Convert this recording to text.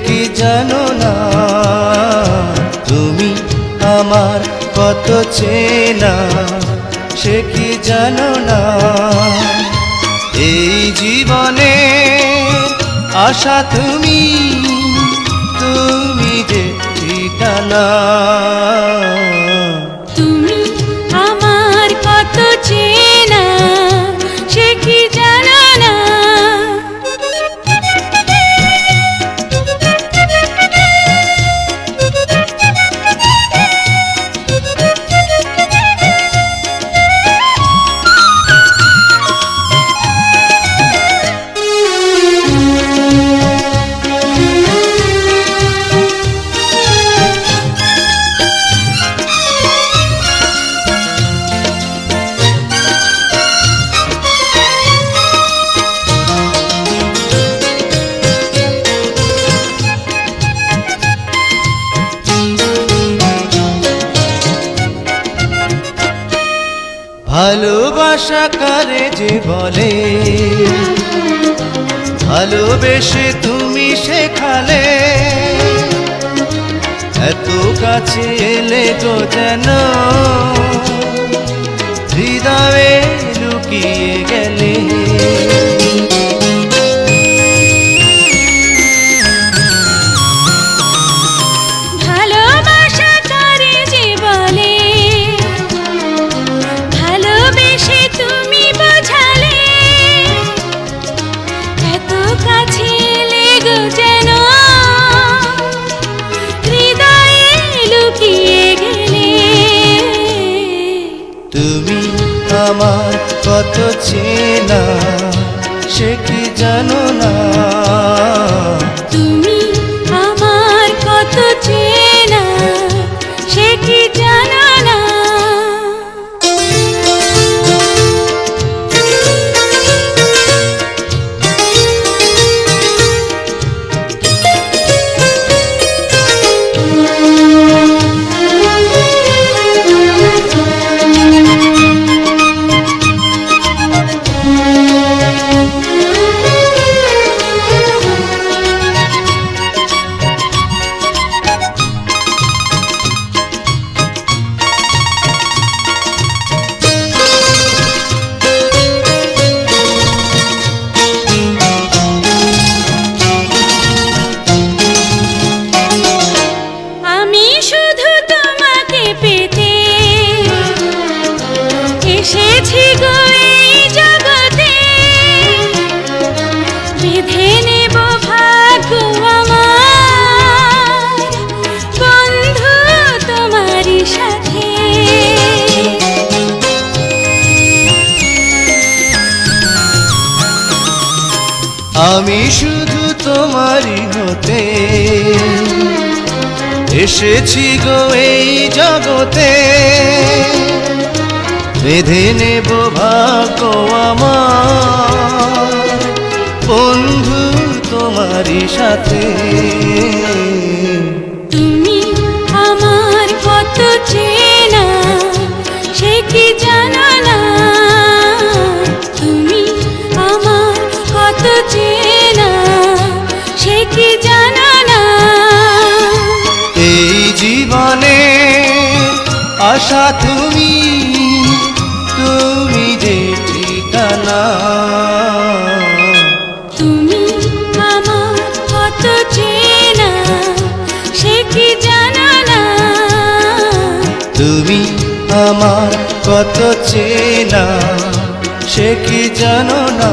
কি জানো না, তুমি আমার কত চেনা সে কি জানো না। এই জীবনে আশা তুমি, তুমি যে ঠিকানা। তুমি আমার কত চেনা সে কি জানো না। ভালোবাসা কারে যে বলে, ভালোবেসে তুমি শেখালে, এত কাছে এলে গো যেন হৃদয়ে লুকিয়ে গেলে। তুমি আমার কত চেনা সে কি জানো না। তুমি আমার কত চেনা সে কি জানো না। এসেছি গো এই জগতে, বেঁধে নেব ভাগ্য আমার বন্ধু তোমারই সাথে। আমি শুধু তোমারই হতে এসেছি গো এই জগতে, বেঁধে নেব ভাগ্য আমার বন্ধু তোমারই সাথে। তুমি আমার কত চেনা সে কি জানো না। তুমি আমার কত চেনা সে কি জানো না। এই জীবনে আশা তুমি, তুমি যে ঠিকানা। তুমি আমার কত চেনা সে কি জানো না। তুমি আমার কত চেনা সে কি জানো না।